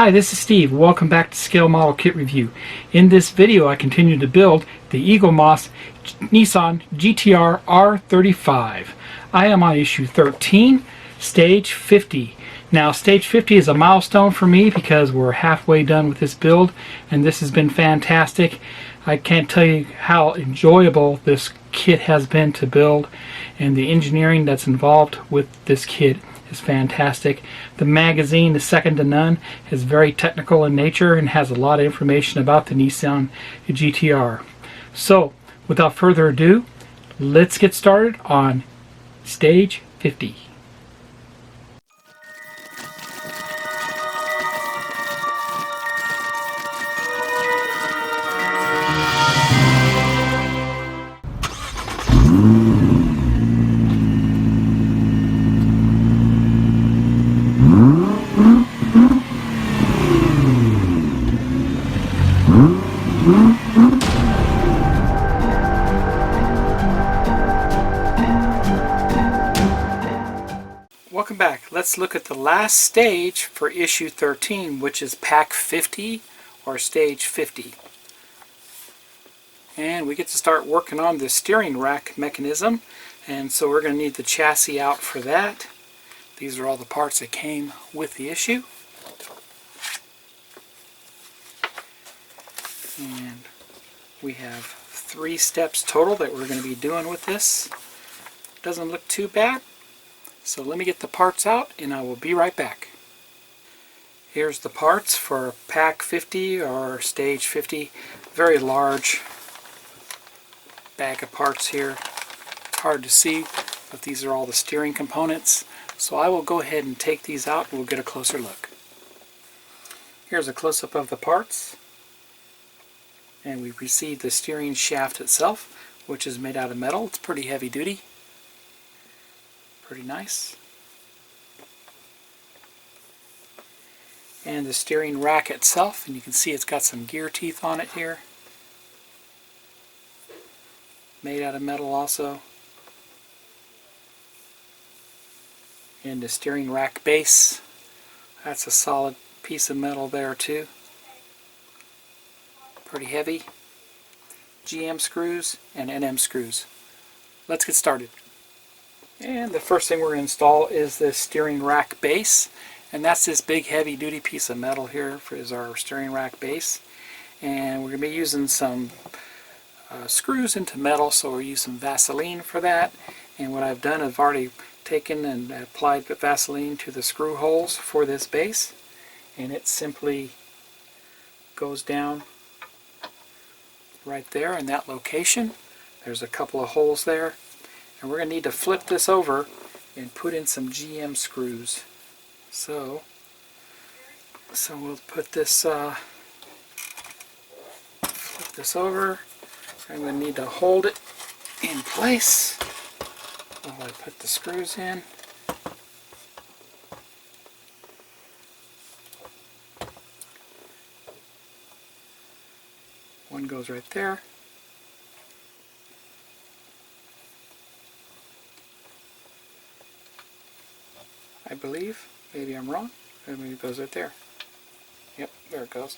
Hi, this is Steve. Welcome back to Scale Model Kit Review. In this video I continue to build the Eaglemoss Nissan GTR R35. I am on issue 13, stage 50. Now stage 50 is a milestone for me because we're halfway done with this build and this has been fantastic. I can't tell you how enjoyable this kit has been to build, and the engineering that's involved with this kit is fantastic. The magazine is second to none, is very technical in nature and has a lot of information about the Nissan GTR. So without further ado, let's get started on stage 50. Welcome back. Let's look at the last stage for issue 13, which is pack 50 or stage 50. And we get to start working on the steering rack mechanism, and so we're going to need the chassis out for that. These are all the parts that came with the issue. And we have 3 steps total that we're going to be doing with this. Doesn't look too bad. So let me get the parts out and I will be right back. Here's the parts for pack 50 or stage 50. Very large bag of parts here. It's hard to see, but these are all the steering components. So I will go ahead and take these out and we'll get a closer look. Here's a close-up of the parts. And we received the steering shaft itself, which is made out of metal. It's pretty heavy duty. Pretty nice. And the steering rack itself, and you can see it's got some gear teeth on it here. Made out of metal also. And the steering rack base, that's a solid piece of metal there too. Pretty heavy. GM screws and NM screws. Let's get started. And the first thing we're going to install is the steering rack base, and that's this big heavy duty piece of metal here is our steering rack base. And we're going to be using some screws into metal, so we'll use some Vaseline for that. And what I've done, I've already taken and applied the Vaseline to the screw holes for this base, and it simply goes down right there in that location. There's a couple of holes there. And we're going to need to flip this over and put in some GM screws. So we'll put this, flip this over. I'm going to need to hold it in place while I put the screws in. One goes right there. I believe. Maybe I'm wrong. Maybe it goes right there. Yep, there it goes.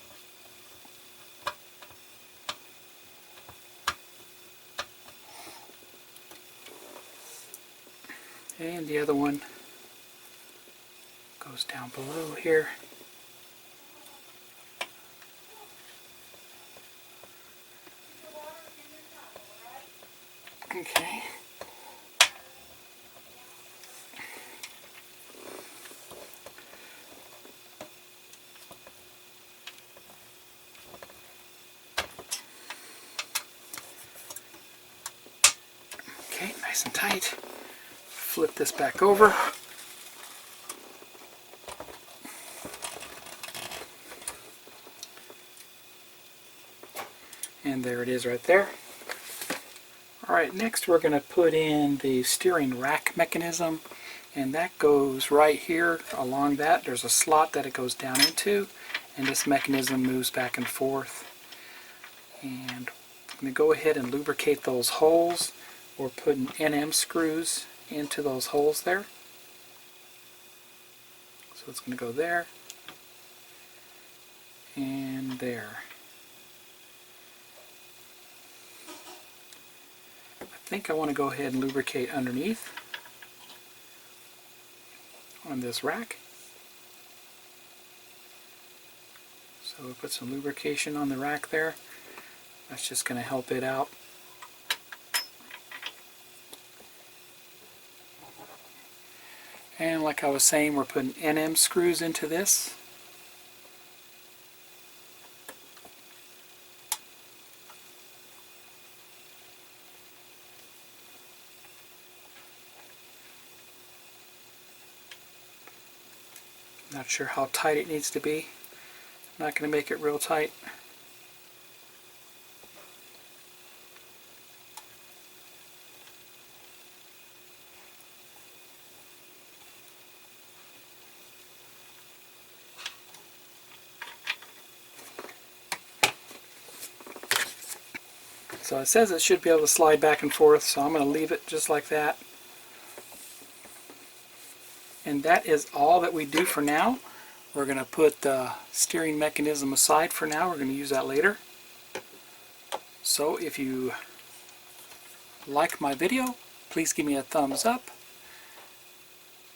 And the other one goes down below here. Okay. Okay, nice and tight. Flip this back over. And there it is right there. Alright, next we're going to put in the steering rack mechanism, and that goes right here along that. There's a slot that it goes down into, and this mechanism moves back and forth. And I'm going to go ahead and lubricate those holes. We're putting NM screws into those holes there. So it's going to go there. there. I think I want to go ahead and lubricate underneath on this rack. So we'll put some lubrication on the rack there. That's just going to help it out. And like I was saying, we're putting NM screws into this. Not sure how tight it needs to be. I'm not going to make it real tight. So it says it should be able to slide back and forth, so I'm going to leave it just like that. And that is all that we do for now. We're going to put the steering mechanism aside for now. We're going to use that later. So if you like my video, please give me a thumbs up.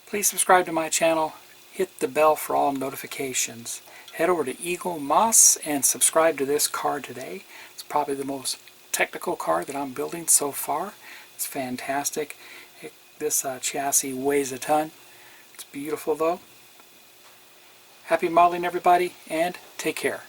Please subscribe to my channel. Hit the bell for all notifications. Head over to Eaglemoss and subscribe to this car today. It's probably the most technical car that I'm building so far. It's fantastic. This chassis weighs a ton. It's beautiful though. Happy modeling everybody, and take care.